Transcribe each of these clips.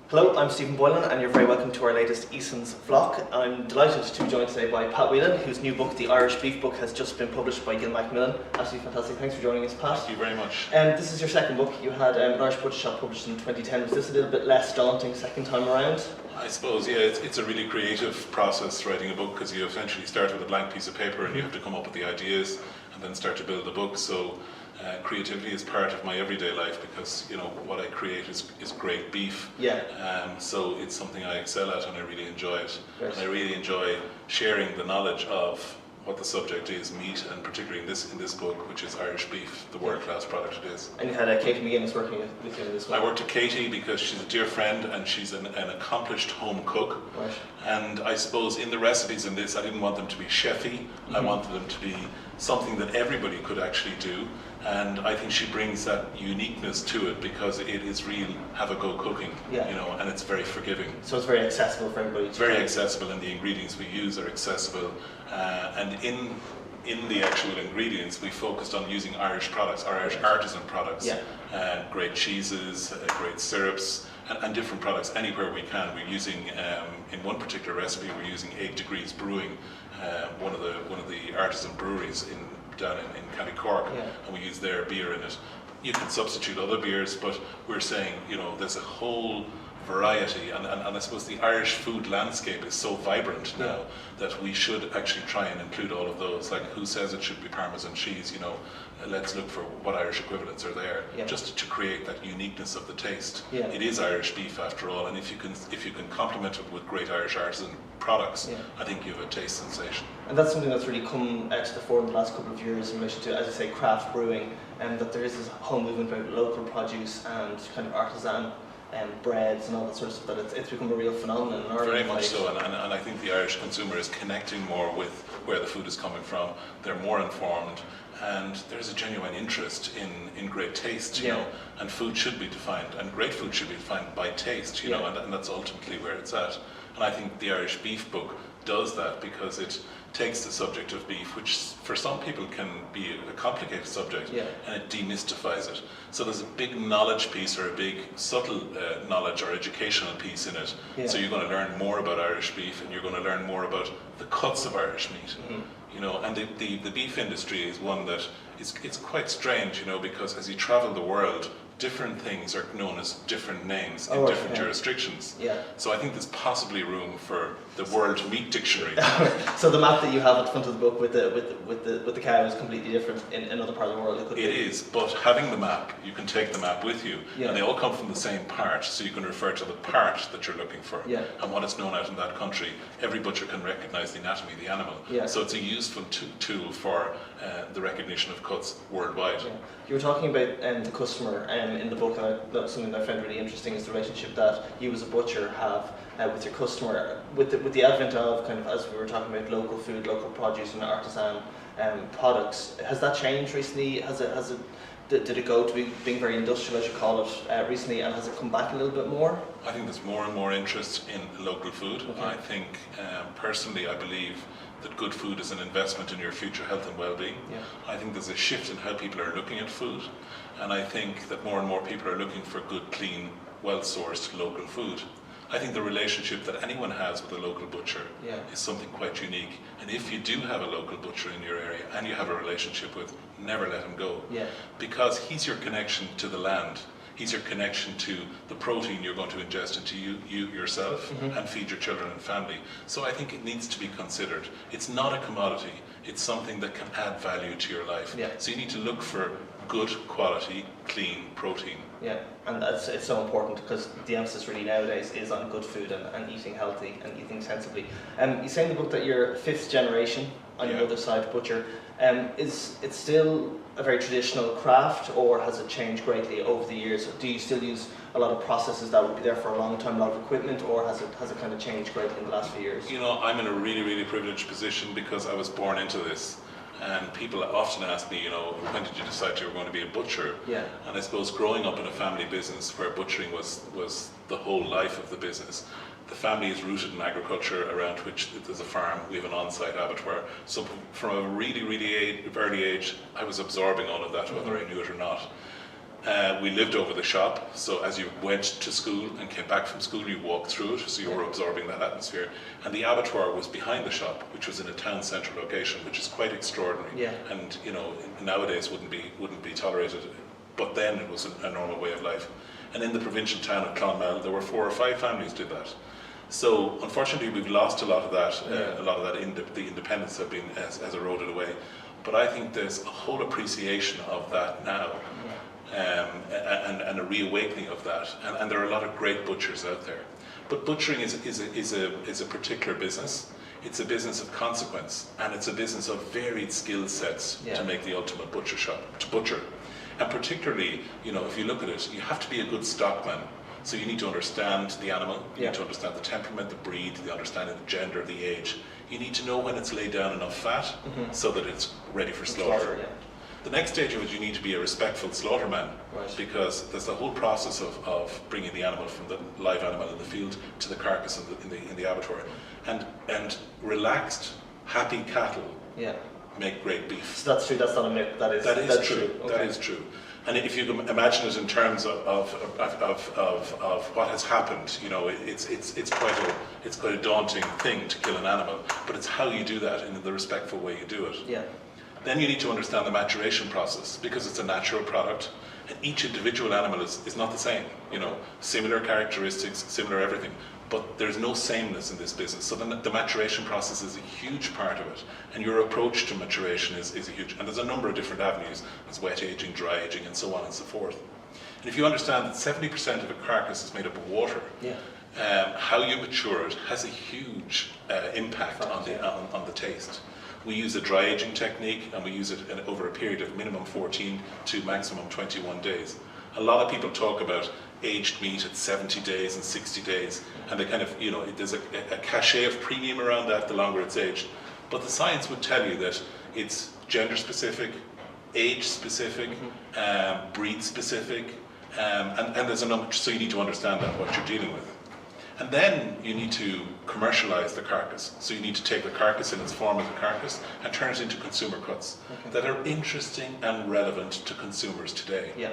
Hello, I'm Stephen Boylan and you're very welcome to our latest Easons vlog. I'm delighted to be joined today by Pat Whelan, whose new book, The Irish Beef Book, has just been published by Gil Macmillan. Absolutely fantastic. Thanks for joining us, Pat. Thank you very much. This is your second book. You had an Irish Butcher Shop published in 2010. Was this a little bit less daunting second time around? I suppose, yeah, it's a really creative process writing a book because you essentially start with a blank piece of paper and you have to come up with the ideas and then start to build the book. So creativity is part of my everyday life because, you know, what I create is great beef. Yeah. So it's something I excel at and I really enjoy it. Right. And I really enjoy sharing the knowledge of what the subject is, meat, and particularly in this book, which is Irish beef, the world-class product it is. And you had Katie McGuinness working with you in this one. I worked with Katie because she's a dear friend and she's an accomplished home cook. Right. And I suppose in the recipes in this, I didn't want them to be chefy. I wanted them to be something that everybody could actually do. And I think she brings that uniqueness to it because it is real have-a-go cooking, Yeah. you know, and it's very forgiving. So it's very accessible for everybody. It's very accessible, and the ingredients we use are accessible. And in the actual ingredients, we focused on using Irish products, Irish artisan products, Yeah. Great cheeses, great syrups, and different products anywhere we can. We're using, in one particular recipe, we're using 8 Degrees Brewing, one of the artisan breweries down in County Cork, Yeah. and we use their beer in it. You can substitute other beers, but we're saying, you know, there's a whole variety, and I suppose the Irish food landscape is so vibrant now that we should actually try and include all of those. Like, who says it should be Parmesan cheese? You know, let's look for what Irish equivalents are there, just to create that uniqueness of the taste. Yeah. It is Irish beef after all, and if you can complement it with great Irish artisan products, I think you have a taste sensation. And that's something that's really come to the fore in the last couple of years in relation to, as you say, craft brewing, and that there is this whole movement about local produce and kind of artisan breads and all that sort of stuff, that it's become a real phenomenon in Ireland. Very much so, and I think the Irish consumer is connecting more with where the food is coming from. They're more informed, and there's a genuine interest in great taste, you know, and food should be defined, and great food should be defined by taste, you know, and that's ultimately where it's at. And I think the Irish Beef book does that because it takes the subject of beef, which for some people can be a complicated subject, and it demystifies it. So there's a big knowledge piece or a big subtle knowledge or educational piece in it. So you're going to learn more about Irish beef, and you're going to learn more about the cuts of Irish meat. You know, and the beef industry is one that it's quite strange, you know, because as you travel the world, different things are known as different names in different jurisdictions. So I think there's possibly room for the World Meat Dictionary. So the map that you have at the front of the book with the cow is completely different in another part of the world. It is, but having the map, you can take the map with you, and they all come from the same part, so you can refer to the part that you're looking for and what it's known as in that country. Every butcher can recognize the anatomy of the animal, so it's a useful tool for the recognition of cuts worldwide. You were talking about the customer in the book, and that's something that I found really interesting, is the relationship that you as a butcher have with your customer. With the advent of, kind of, as we were talking about, local food, local produce and artisan products, has that changed recently? Did it go to being very industrial, as you call it, recently, and has it come back a little bit more? I think there's more and more interest in local food. I think, personally, I believe that good food is an investment in your future health and well-being. I think there's a shift in how people are looking at food, and I think that more and more people are looking for good, clean, well-sourced local food. I think the relationship that anyone has with a local butcher is something quite unique, and if you do have a local butcher in your area and you have a relationship with, never let him go, because he's your connection to the land. He's your connection to the protein you're going to ingest into you yourself and feed your children and family. So I think it needs to be considered. It's not a commodity. It's something that can add value to your life. So you need to look for good quality, clean protein. And it's so important because the emphasis really nowadays is on good food and eating healthy and eating sensibly. You say in the book that you're 5th generation on your mother's side butcher. Is it still a very traditional craft, or has it changed greatly over the years? Do you still use a lot of processes that would be there for a long time, a lot of equipment, or has it kind of changed greatly in the last few years? You know, I'm in a really, really privileged position because I was born into this. And people often ask me, you know, when did you decide you were going to be a butcher? And I suppose growing up in a family business where butchering was the whole life of the business, the family is rooted in agriculture around which there's a farm. We have an on-site abattoir. So from a really, really early age, I was absorbing all of that, whether I knew it or not. We lived over the shop, so as you went to school and came back from school, you walked through it, so you were absorbing that atmosphere. And the abattoir was behind the shop, which was in a town centre location, which is quite extraordinary. Yeah. And nowadays wouldn't be tolerated, but then it was a normal way of life. And in the provincial town of Clonmel, there were 4 or 5 families did that. So unfortunately, we've lost a lot of that. The independence has eroded away. But I think there's a whole appreciation of that now. And a reawakening of that, and there are a lot of great butchers out there. But butchering is a particular business. It's a business of consequence, and it's a business of varied skill sets to make the ultimate to butcher. And particularly, if you look at it, you have to be a good stockman. So you need to understand the animal, you need to understand the temperament, the breed, the understanding the gender, the age. You need to know when it's laid down enough fat so that it's ready for slaughter. The next stage of it, you need to be a respectful slaughterman, because there's the whole process of bringing the animal from the live animal in the field to the carcass in the abattoir, and relaxed, happy cattle make great beef. So that's true. That's not a myth. That is true. Okay. That is true. And if you can imagine it in terms of what has happened, it's quite a daunting thing to kill an animal, but it's how you do that in the respectful way you do it. Yeah. Then you need to understand the maturation process, because it's a natural product, and each individual animal is not the same. Similar characteristics, similar everything, but there's no sameness in this business. So the maturation process is a huge part of it, and your approach to maturation is a huge. And there's a number of different avenues: there's wet aging, dry aging, and so on and so forth. And if you understand that 70% of a carcass is made up of water, how you mature it has a huge impact on the taste. We use a dry aging technique, and we use it over a period of minimum 14 to maximum 21 days. A lot of people talk about aged meat at 70 days and 60 days, and they kind of, there's a cachet of premium around that the longer it's aged. But the science would tell you that it's gender specific, age specific, breed specific, and there's a number, so you need to understand that, what you're dealing with. And then you need to commercialize the carcass. So you need to take the carcass in its form as a carcass and turn it into consumer cuts that are interesting and relevant to consumers today. Yeah.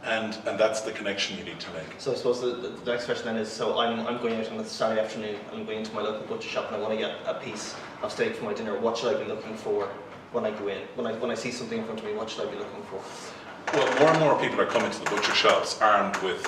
And that's the connection you need to make. So I suppose the next question then is, so I'm going out on a Saturday afternoon, I'm going into my local butcher shop and I want to get a piece of steak for my dinner. What should I be looking for when I go in? When I see something in front of me, what should I be looking for? Well, more and more people are coming to the butcher shops armed with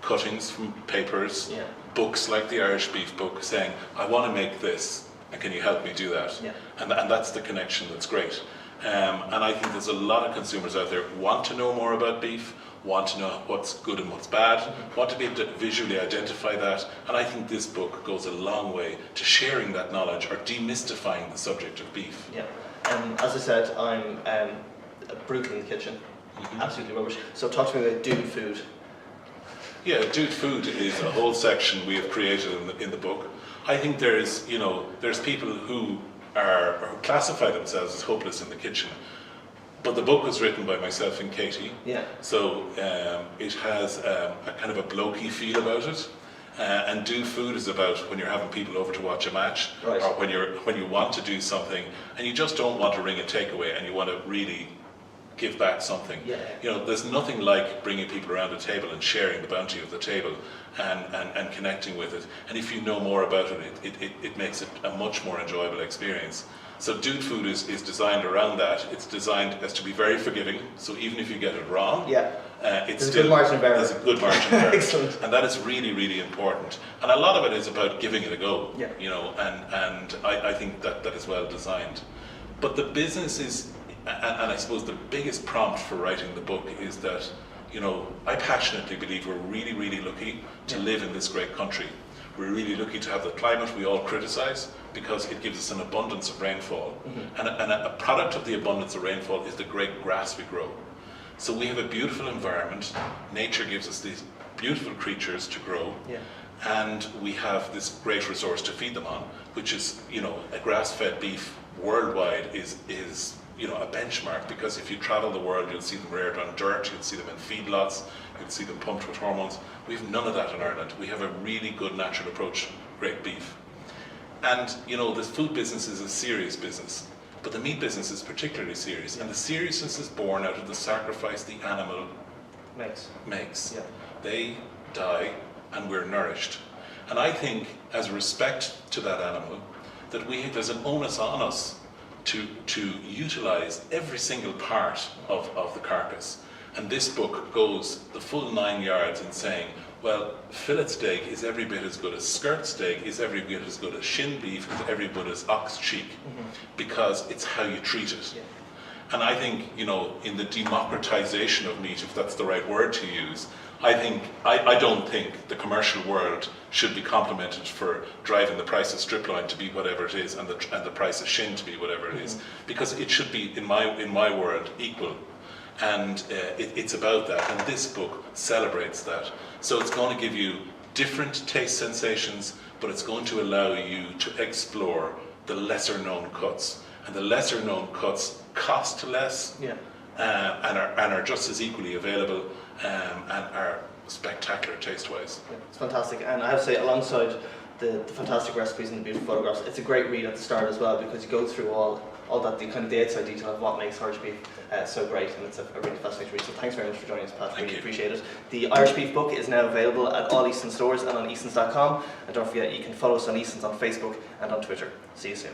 cuttings from papers, books like the Irish Beef book, saying, I want to make this, and can you help me do that? Yeah. And that's the connection that's great. And I think there's a lot of consumers out there who want to know more about beef, want to know what's good and what's bad, want to be able to visually identify that, and I think this book goes a long way to sharing that knowledge or demystifying the subject of beef. Yeah. As I said, I'm brutal in the kitchen, absolutely rubbish. So talk to me about dude food. Yeah, dude food is a whole section we have created in the book. I think there's people who classify themselves as hopeless in the kitchen, but the book was written by myself and Katie. Yeah. So it has a kind of a blokey feel about it, and dude food is about when you're having people over to watch a match, right, or when you want to do something and you just don't want to ring a takeaway and you want to really give back something. Yeah. There's nothing like bringing people around a table and sharing the bounty of the table and connecting with it. And if you know more about it, it makes it a much more enjoyable experience. So dude food is designed around that. It's designed as to be very forgiving. So even if you get it wrong, it's still, a good margin of error. There's a good margin of error. Excellent. And that is really, really important. And a lot of it is about giving it a go. Yeah. And I think that is well designed. But the business is, and I suppose the biggest prompt for writing the book is that, I passionately believe we're really, really lucky to live in this great country. We're really lucky to have the climate we all criticize, because it gives us an abundance of rainfall. And a product of the abundance of rainfall is the great grass we grow. So we have a beautiful environment. Nature gives us these beautiful creatures to grow. And we have this great resource to feed them on, which is, a grass-fed beef worldwide is a benchmark, because if you travel the world, you'll see them reared on dirt, you'll see them in feedlots, you'll see them pumped with hormones. We have none of that in Ireland. We have a really good natural approach to great beef. And, the food business is a serious business, but the meat business is particularly serious. And the seriousness is born out of the sacrifice the animal makes. Yeah. They die and we're nourished. And I think, as respect to that animal, that there's an onus on us to utilise every single part of the carcass. And this book goes the full 9 yards in saying, well, fillet steak is every bit as good as skirt steak, is every bit as good as shin beef, is every bit as ox cheek, because it's how you treat it. Yeah. And I think, you know, in the democratization of meat, if that's the right word to use, I don't think the commercial world should be complimented for driving the price of strip loin to be whatever it is and the price of shin to be whatever it is, because it should be, in my world, equal. And it's about that, and this book celebrates that. So it's going to give you different taste sensations, but it's going to allow you to explore the lesser known cuts. And the lesser known cuts cost less, and are just as equally available, and are spectacular taste-wise. Yeah, it's fantastic, and I have to say, alongside the fantastic recipes and the beautiful photographs, it's a great read at the start as well, because you go through all that, the kind of the outside detail of what makes Irish beef so great, and it's a really fascinating read. So thanks very much for joining us, Pat. Really appreciate it. The Irish Beef book is now available at all Eason stores and on Easons.com, and don't forget you can follow us on Easons on Facebook and on Twitter. See you soon.